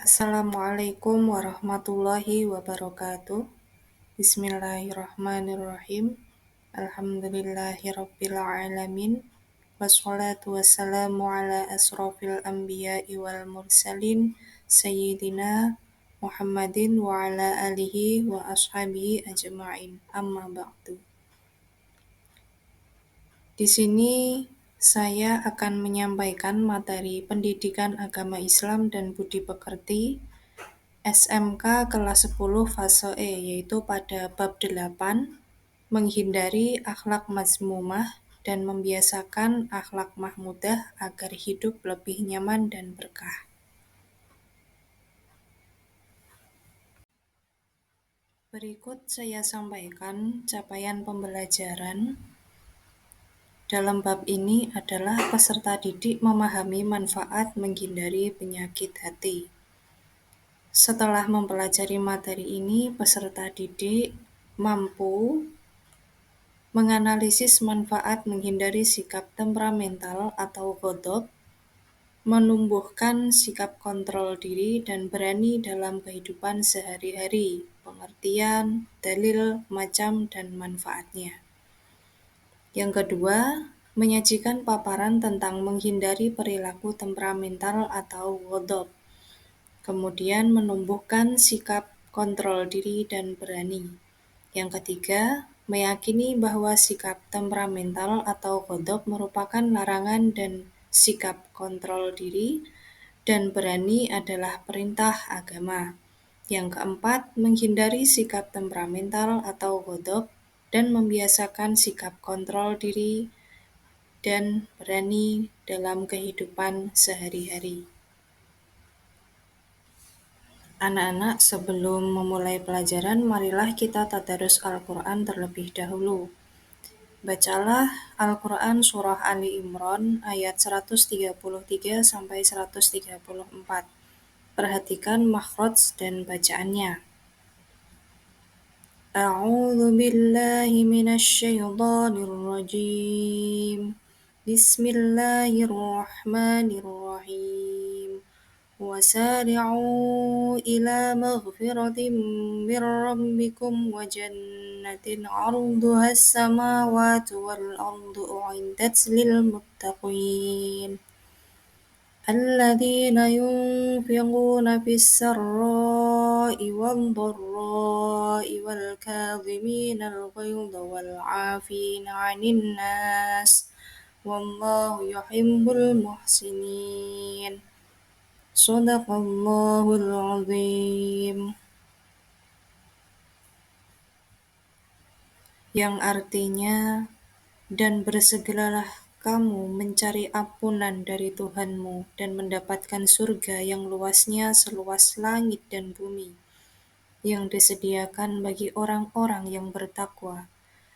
Assalamualaikum warahmatullahi wabarakatuh. Bismillahirrahmanirrahim. Alhamdulillahirrabbilalamin. Wassalatu wassalamu ala asrofil anbiya'i wal mursalin Sayyidina Muhammadin wa ala alihi wa ashabihi ajma'in. Amma ba'du. Di sini saya akan menyampaikan materi pendidikan agama Islam dan budi pekerti SMK kelas 10 fase E, yaitu pada bab 8 menghindari akhlak mazmumah dan membiasakan akhlak mahmudah agar hidup lebih nyaman dan berkah. Berikut saya sampaikan capaian pembelajaran dalam bab ini adalah peserta didik memahami manfaat menghindari penyakit hati. Setelah mempelajari materi ini, peserta didik mampu menganalisis manfaat menghindari sikap temperamental atau ghadab, menumbuhkan sikap kontrol diri dan berani dalam kehidupan sehari-hari, pengertian, dalil, macam, dan manfaatnya. Yang kedua, menyajikan paparan tentang menghindari perilaku temperamental atau ghadab, kemudian menumbuhkan sikap kontrol diri dan berani. Yang ketiga, meyakini bahwa sikap temperamental atau ghadab merupakan larangan dan sikap kontrol diri dan berani adalah perintah agama. Yang keempat, menghindari sikap temperamental atau ghadab dan membiasakan sikap kontrol diri dan berani dalam kehidupan sehari-hari. Anak-anak, sebelum memulai pelajaran, marilah kita tadarus Al-Quran terlebih dahulu. Bacalah Al-Quran Surah Ali Imran ayat 133 sampai 134. Perhatikan makhraj dan bacaannya. A'udzu billahi minasy syaithanir rajim. Bismillahirrahmanirrahim. وسارعوا إلى مغفرة من ربكم وجنة عرضها السماوات والأرض أعدت للمتقين الذين ينفقون في السراء والضراء والكاظمين الغيظ والعافين عن الناس والله يحب المحسنين. Shadaqallahul azim. Yang artinya, dan bersegeralah kamu mencari ampunan dari Tuhanmu dan mendapatkan surga yang luasnya seluas langit dan bumi, yang disediakan bagi orang-orang yang bertakwa,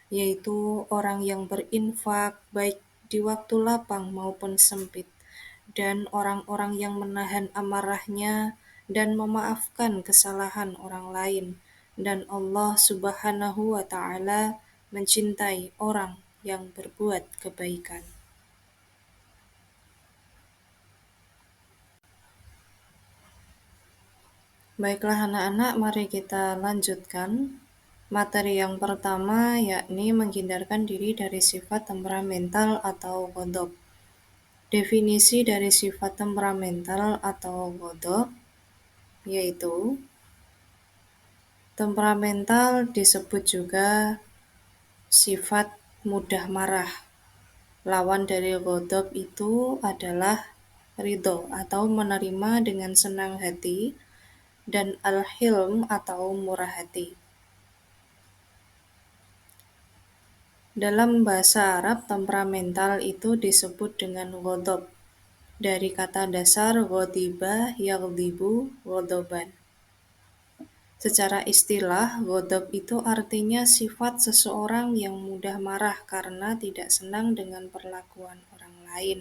yaitu orang yang berinfak baik di waktu lapang maupun sempit, dan orang-orang yang menahan amarahnya dan memaafkan kesalahan orang lain, dan Allah Subhanahu wa Ta'ala mencintai orang yang berbuat kebaikan. Baiklah anak-anak, mari kita lanjutkan materi yang pertama, yakni menghindarkan diri dari sifat temperamental atau ghadab. Definisi dari sifat temperamental atau ghadab yaitu temperamental disebut juga sifat mudah marah. Lawan dari ghadab itu adalah ridho atau menerima dengan senang hati, dan al-hilm atau murah hati. Dalam bahasa Arab, temperamental itu disebut dengan ghadab, dari kata dasar ghadiba yaghdibu ghadaban. Secara istilah, ghadab itu artinya sifat seseorang yang mudah marah karena tidak senang dengan perlakuan orang lain.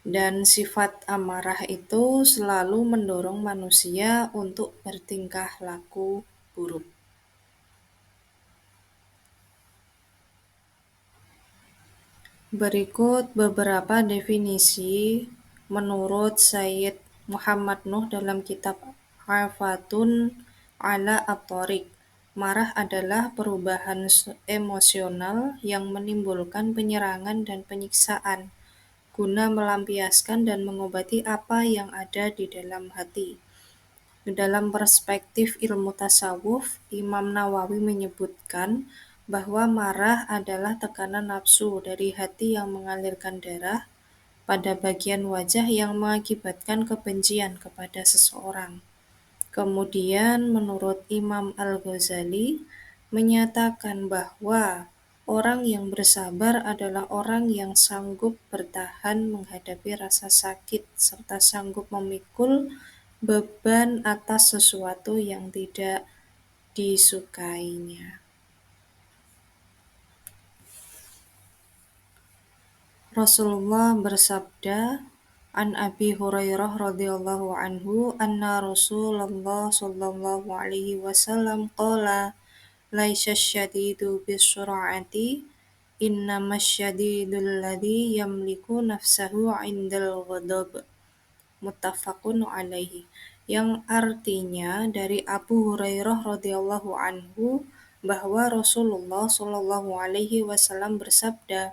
Dan sifat amarah itu selalu mendorong manusia untuk bertingkah laku buruk. Berikut beberapa definisi menurut Sayyid Muhammad Nuh dalam kitab Afatun ala At-Thariq. Marah adalah perubahan emosional yang menimbulkan penyerangan dan penyiksaan, guna melampiaskan dan mengobati apa yang ada di dalam hati. Dalam perspektif ilmu tasawuf, Imam Nawawi menyebutkan bahwa marah adalah tekanan nafsu dari hati yang mengalirkan darah pada bagian wajah yang mengakibatkan kebencian kepada seseorang. Kemudian menurut Imam Al-Ghazali menyatakan bahwa orang yang bersabar adalah orang yang sanggup bertahan menghadapi rasa sakit serta sanggup memikul beban atas sesuatu yang tidak disukainya. Rasulullah bersabda, An Abi Hurairah radhiyallahu anhu anna Rasulullah sallallahu alaihi wasallam qala laisa syadidu bisur'ati innamas syadidul ladzi yamliku nafsahu 'indal ghadab, muttafaqun alaihi, yang artinya dari Abu Hurairah radhiyallahu anhu bahwa Rasulullah shallallahu alaihi wasallam bersabda,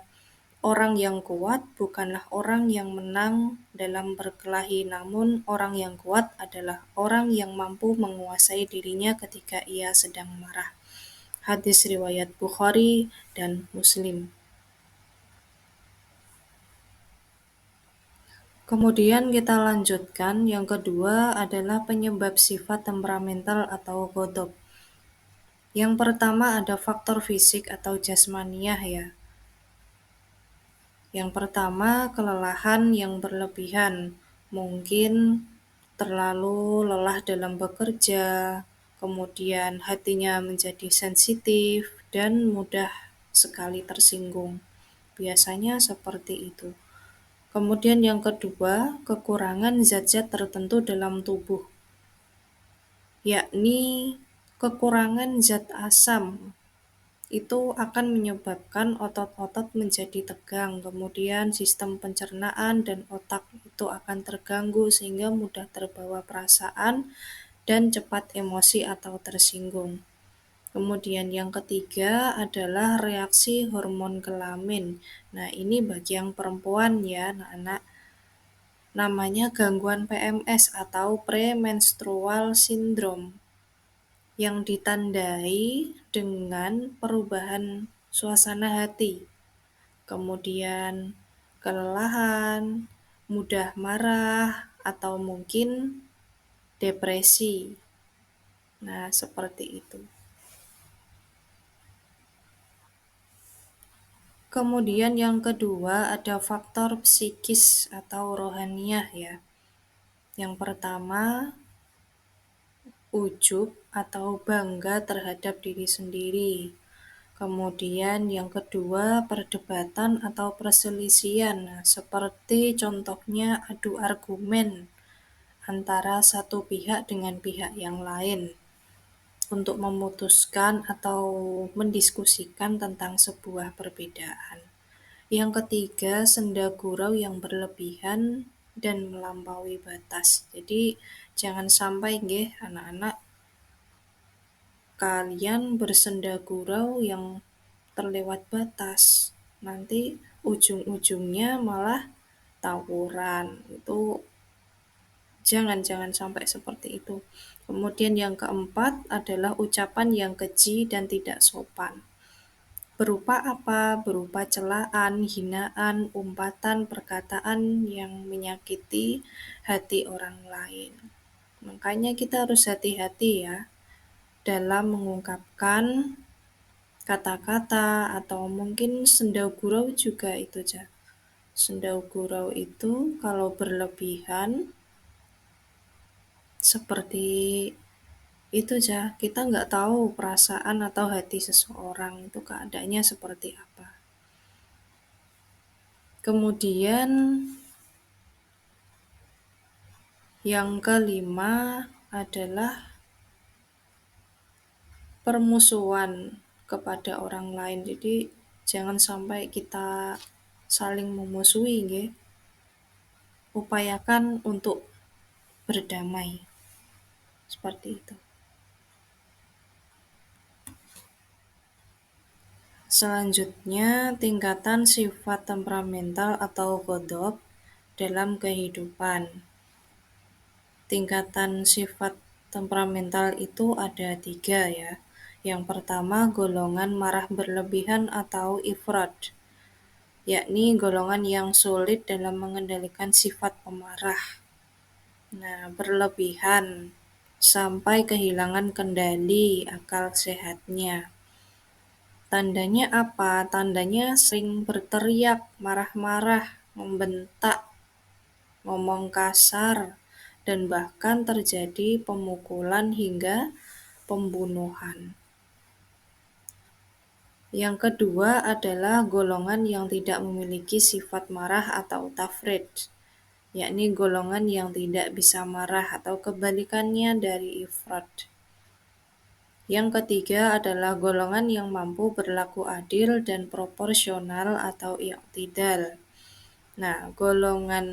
orang yang kuat bukanlah orang yang menang dalam berkelahi, namun orang yang kuat adalah orang yang mampu menguasai dirinya ketika ia sedang marah. Hadis riwayat Bukhari dan Muslim. Kemudian kita lanjutkan, yang kedua adalah penyebab sifat temperamental atau ghadab. Yang pertama ada faktor fisik atau jasmaniah ya. Yang pertama, kelelahan yang berlebihan, mungkin terlalu lelah dalam bekerja, kemudian hatinya menjadi sensitif dan mudah sekali tersinggung. Biasanya seperti itu. Kemudian yang kedua, kekurangan zat-zat tertentu dalam tubuh, yakni kekurangan zat asam. Itu akan menyebabkan otot-otot menjadi tegang, kemudian sistem pencernaan dan otak itu akan terganggu sehingga mudah terbawa perasaan dan cepat emosi atau tersinggung. Kemudian yang ketiga adalah reaksi hormon kelamin. Nah, ini bagi yang perempuan ya, anak-anak. Namanya gangguan PMS atau premenstrual syndrome, yang ditandai dengan perubahan suasana hati, kemudian kelelahan, mudah marah, atau mungkin depresi. Nah, seperti itu. Kemudian yang kedua ada faktor psikis atau rohaniah ya. Yang pertama, ujub atau bangga terhadap diri sendiri. Kemudian yang kedua, perdebatan atau perselisihan. Nah, seperti contohnya adu argumen antara satu pihak dengan pihak yang lain untuk memutuskan atau mendiskusikan tentang sebuah perbedaan. Yang ketiga, senda gurau yang berlebihan dan melampaui batas. Jadi jangan sampai nggih anak-anak kalian bersenda gurau yang terlewat batas. Nanti ujung-ujungnya malah tawuran. Itu jangan sampai seperti itu. Kemudian yang keempat adalah ucapan yang keji dan tidak sopan. Berupa apa? Berupa celaan, hinaan, umpatan, perkataan yang menyakiti hati orang lain. Makanya kita harus hati-hati ya dalam mengungkapkan kata-kata atau mungkin senda gurau juga itu aja. Senda gurau itu kalau berlebihan seperti itu aja, kita nggak tahu perasaan atau hati seseorang itu keadaannya seperti apa. Kemudian yang kelima adalah permusuhan kepada orang lain. Jadi jangan sampai kita saling memusuhi nggih. Upayakan untuk berdamai. Seperti itu. Selanjutnya, tingkatan sifat temperamental atau ghadab dalam kehidupan. Tingkatan sifat temperamental itu ada 3 ya. Yang pertama, golongan marah berlebihan atau ifrat, yakni golongan yang sulit dalam mengendalikan sifat pemarah. Nah, berlebihan sampai kehilangan kendali akal sehatnya. Tandanya apa? Tandanya sering berteriak, marah-marah, membentak, ngomong kasar, dan bahkan terjadi pemukulan hingga pembunuhan. Yang kedua adalah golongan yang tidak memiliki sifat marah atau tafrid, yakni golongan yang tidak bisa marah atau kebalikannya dari ifrat. Yang ketiga adalah golongan yang mampu berlaku adil dan proporsional atau i'tidal. Nah, golongan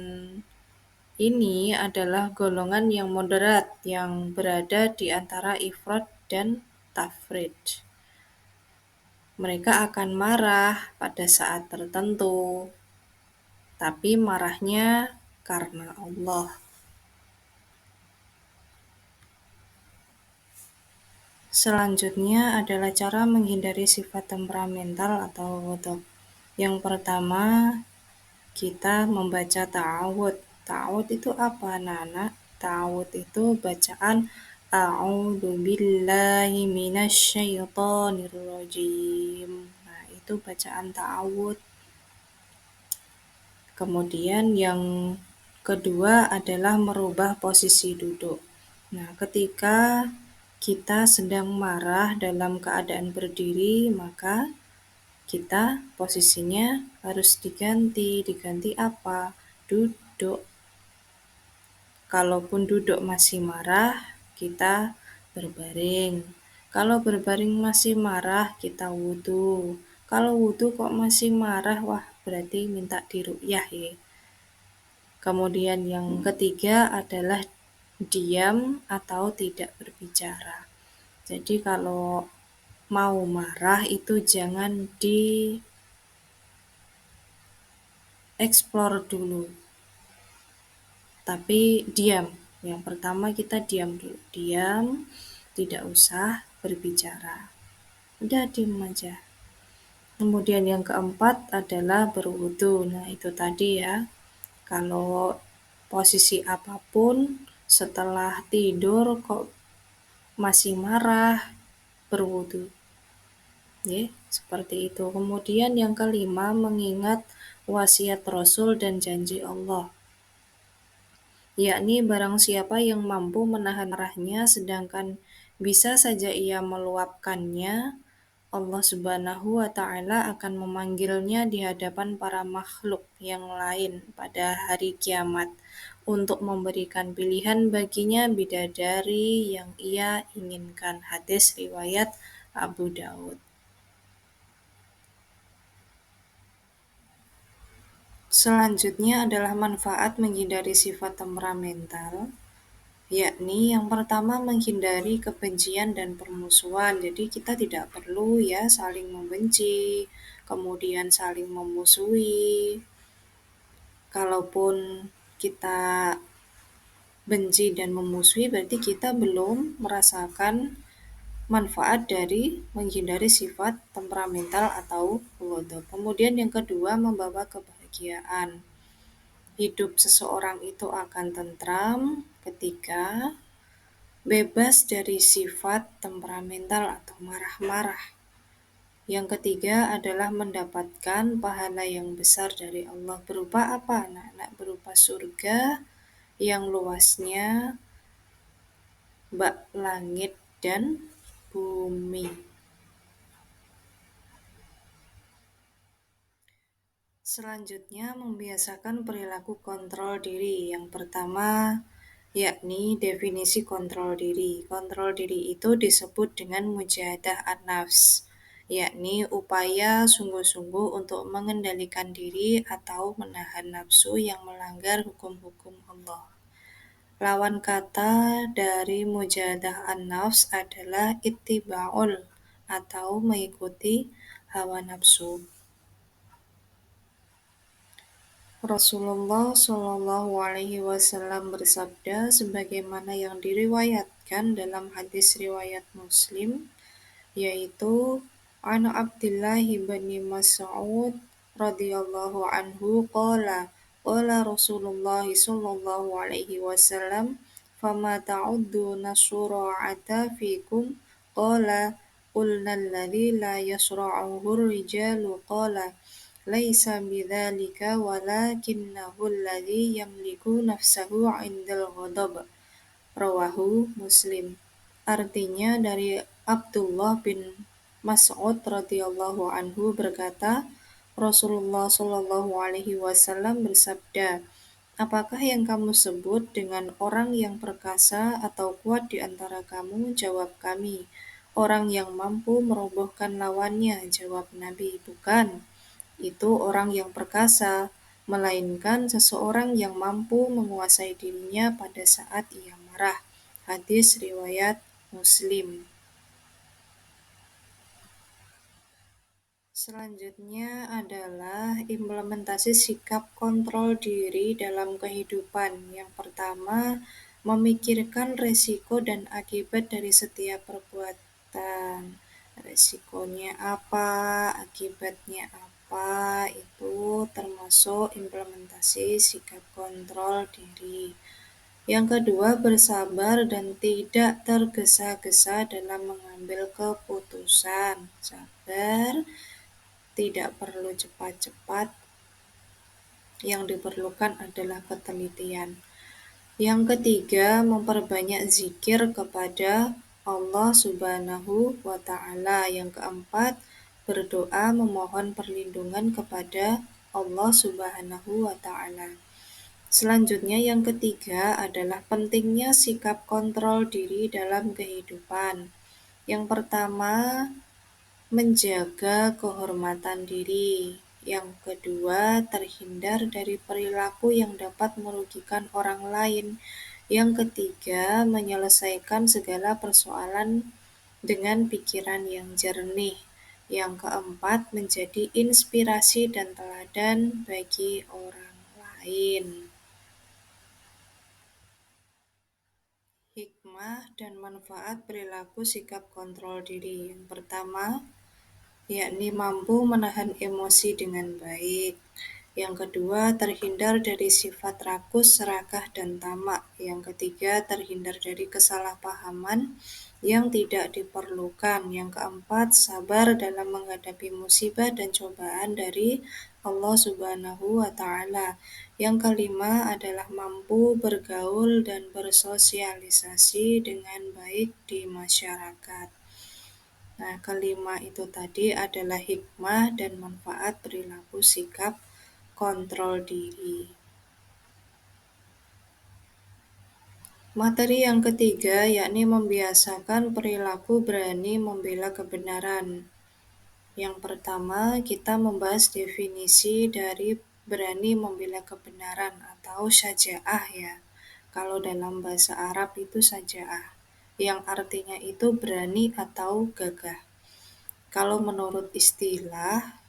ini adalah golongan yang moderat yang berada di antara ifrat dan tafrid. Mereka akan marah pada saat tertentu, tapi marahnya karena Allah. Selanjutnya adalah cara menghindari sifat temperamental atau ghadab. Yang pertama, kita membaca ta'awud. Ta'awud itu apa, anak-anak? Ta'awud itu bacaan A'udzu billahi minasyaitonir rajim. Nah, itu bacaan ta'awud. Kemudian yang kedua adalah merubah posisi duduk. Nah, ketika kita sedang marah dalam keadaan berdiri, maka kita posisinya harus diganti. Diganti apa? Duduk. Kalaupun duduk masih marah, kita berbaring. Kalau berbaring masih marah, kita wudhu. Kalau wudhu kok masih marah, wah berarti minta diruqyah ya. Kemudian yang ketiga adalah diam atau tidak berbicara. Jadi kalau mau marah itu jangan dieksplor dulu, tapi diam. Yang pertama kita diam dulu, diam, tidak usah berbicara. Udah diam aja. Kemudian yang keempat adalah berwudu. Nah, itu tadi ya. Kalau posisi apapun setelah tidur kok masih marah, berwudu. Ya, seperti itu. Kemudian yang kelima, mengingat wasiat Rasul dan janji Allah. Yakni barang siapa yang mampu menahan marahnya sedangkan bisa saja ia meluapkannya, Allah Subhanahu wa Ta'ala akan memanggilnya di hadapan para makhluk yang lain pada hari kiamat untuk memberikan pilihan baginya bidadari yang ia inginkan. Hadis riwayat Abu Daud. Selanjutnya adalah manfaat menghindari sifat temperamental, yakni yang pertama menghindari kebencian dan permusuhan. Jadi kita tidak perlu ya saling membenci, kemudian saling memusuhi. Kalaupun kita benci dan memusuhi berarti kita belum merasakan manfaat dari menghindari sifat temperamental atau ghadab. Kemudian yang kedua membawa kebahagiaan. Hidup seseorang itu akan tentram ketika bebas dari sifat temperamental atau marah-marah. Yang ketiga adalah mendapatkan pahala yang besar dari Allah. Berupa apa, anak-anak? Berupa surga yang luasnya bak langit dan bumi. Selanjutnya, membiasakan perilaku kontrol diri. Yang pertama, yakni definisi kontrol diri. Kontrol diri itu disebut dengan mujahadah an-nafs, yakni upaya sungguh-sungguh untuk mengendalikan diri atau menahan nafsu yang melanggar hukum-hukum Allah. Lawan kata dari mujahadah an-nafs adalah ittiba'ul atau mengikuti hawa nafsu. Rasulullah Shallallahu Alaihi Wasallam bersabda sebagaimana yang diriwayatkan dalam hadis riwayat Muslim, yaitu An Abdullah bin Mas'ud radhiyallahu anhu qala Rasulullah sallallahu alaihi wasallam fama ta'udduna syura'ata fikum qala qulna alladhi la yasra'uhu rijalu qala laisa bidzalika walakinnahu alladhi yamliku nafsahu 'indal ghadab. Rawahu Muslim. Artinya dari Abdullah bin Mas'ud radhiyallahu anhu berkata, Rasulullah shallallahu alaihi wasallam bersabda, "Apakah yang kamu sebut dengan orang yang perkasa atau kuat di antara kamu?" Jawab kami, "Orang yang mampu merobohkan lawannya." Jawab Nabi, "Bukan, itu orang yang perkasa, melainkan seseorang yang mampu menguasai dirinya pada saat ia marah." Hadis riwayat Muslim. Selanjutnya adalah implementasi sikap kontrol diri dalam kehidupan. Yang pertama, memikirkan resiko dan akibat dari setiap perbuatan. Resikonya apa, akibatnya apa, itu termasuk implementasi sikap kontrol diri. Yang kedua, bersabar dan tidak tergesa-gesa dalam mengambil keputusan. Sabar, tidak perlu cepat-cepat, yang diperlukan adalah ketelitian. Yang ketiga, memperbanyak zikir kepada Allah Subhanahu wa Ta'ala. Yang keempat, berdoa memohon perlindungan kepada Allah Subhanahu wa Ta'ala. Selanjutnya, yang ketiga adalah pentingnya sikap kontrol diri dalam kehidupan. Yang pertama, menjaga kehormatan diri. Yang kedua, terhindar dari perilaku yang dapat merugikan orang lain. Yang ketiga, menyelesaikan segala persoalan dengan pikiran yang jernih. Yang keempat, menjadi inspirasi dan teladan bagi orang lain. Hikmah dan manfaat perilaku sikap kontrol diri. Yang pertama, yakni mampu menahan emosi dengan baik. Yang kedua, terhindar dari sifat rakus, serakah, dan tamak. Yang ketiga, terhindar dari kesalahpahaman yang tidak diperlukan. Yang keempat, sabar dalam menghadapi musibah dan cobaan dari Allah Subhanahu wa Ta'ala. Yang kelima adalah mampu bergaul dan bersosialisasi dengan baik di masyarakat. Nah, kelima itu tadi adalah hikmah dan manfaat perilaku sikap kontrol diri. Materi yang ketiga yakni membiasakan perilaku berani membela kebenaran. Yang pertama, kita membahas definisi dari berani membela kebenaran atau syaja'ah ya. Kalau dalam bahasa Arab itu syaja'ah, yang artinya itu berani atau gagah. Kalau menurut istilah,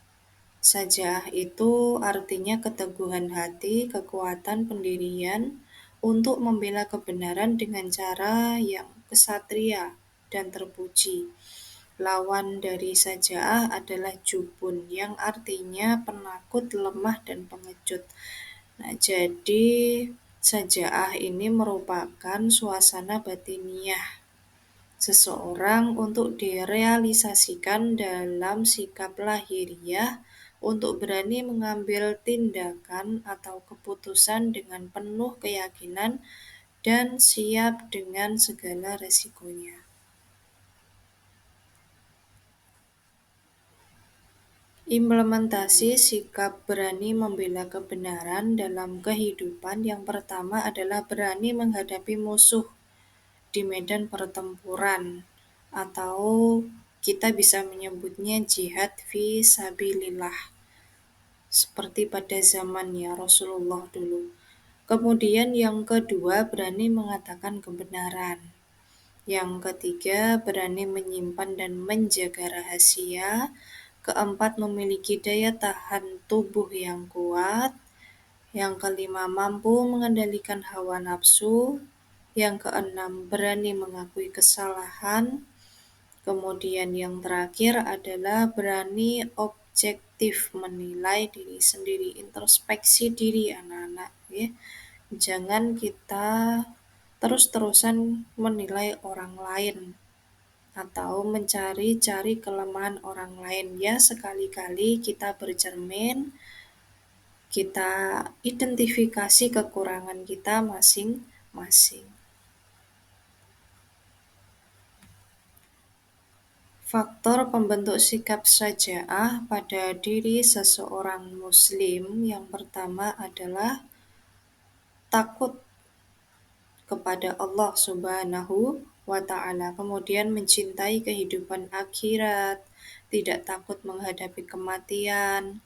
syaja'ah itu artinya keteguhan hati, kekuatan pendirian untuk membela kebenaran dengan cara yang kesatria dan terpuji. Lawan dari syaja'ah adalah jubun, yang artinya penakut, lemah, dan pengecut. Nah, jadi syaja'ah ini merupakan suasana batiniah seseorang untuk direalisasikan dalam sikap lahiriah untuk berani mengambil tindakan atau keputusan dengan penuh keyakinan dan siap dengan segala resikonya. Implementasi sikap berani membela kebenaran dalam kehidupan yang pertama adalah berani menghadapi musuh di medan pertempuran, atau kita bisa menyebutnya jihad fi sabilillah, seperti pada zamannya Rasulullah dulu. Kemudian yang kedua, berani mengatakan kebenaran. Yang ketiga, berani menyimpan dan menjaga rahasia. Keempat, memiliki daya tahan tubuh yang kuat. Yang kelima, mampu mengendalikan hawa nafsu. Yang keenam, berani mengakui kesalahan. Kemudian yang terakhir adalah berani objektif menilai diri sendiri, introspeksi diri anak-anak, ya. Jangan kita terus-terusan menilai orang lain atau mencari-cari kelemahan orang lain. Ya, sekali-kali kita bercermin, kita identifikasi kekurangan kita masing-masing. Faktor pembentuk sikap syaja'ah pada diri seseorang muslim yang pertama adalah takut kepada Allah Subhanahu wa Ta'ala, kemudian mencintai kehidupan akhirat, tidak takut menghadapi kematian,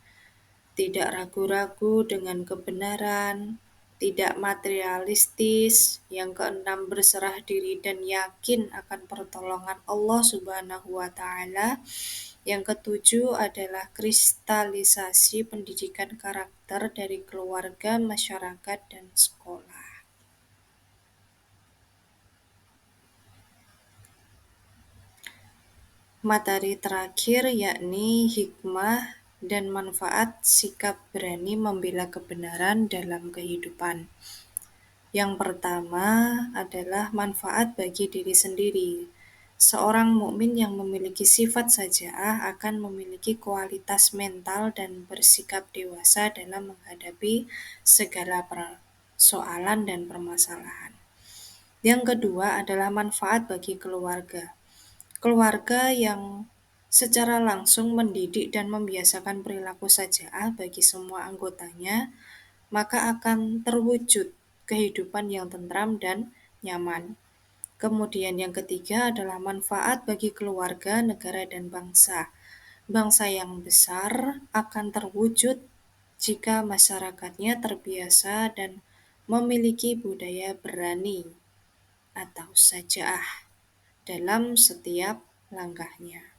tidak ragu-ragu dengan kebenaran, tidak materialistis. Yang keenam, berserah diri dan yakin akan pertolongan Allah Subhanahu wa Ta'ala. Yang ketujuh adalah kristalisasi pendidikan karakter dari keluarga, masyarakat, dan sekolah. Materi terakhir yakni hikmah dan manfaat sikap berani membela kebenaran dalam kehidupan. Yang pertama adalah manfaat bagi diri sendiri. Seorang mukmin yang memiliki sifat syaja'ah akan memiliki kualitas mental dan bersikap dewasa dalam menghadapi segala persoalan dan permasalahan. Yang kedua adalah manfaat bagi keluarga. Keluarga yang secara langsung mendidik dan membiasakan perilaku syaja'ah bagi semua anggotanya, maka akan terwujud kehidupan yang tentram dan nyaman. Kemudian yang ketiga adalah manfaat bagi keluarga, negara, dan bangsa. Bangsa yang besar akan terwujud jika masyarakatnya terbiasa dan memiliki budaya berani atau syaja'ah dalam setiap langkahnya.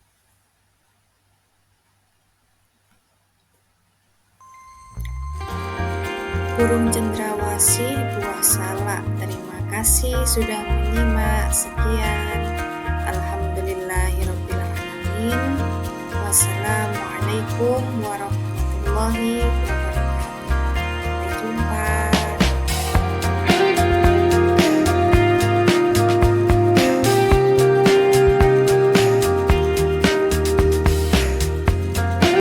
Burung cendrawasih buah salak. Terima kasih sudah menyimak. Sekian. Alhamdulillahirrabbilalamin. Wassalamualaikum warahmatullahi wabarakatuh.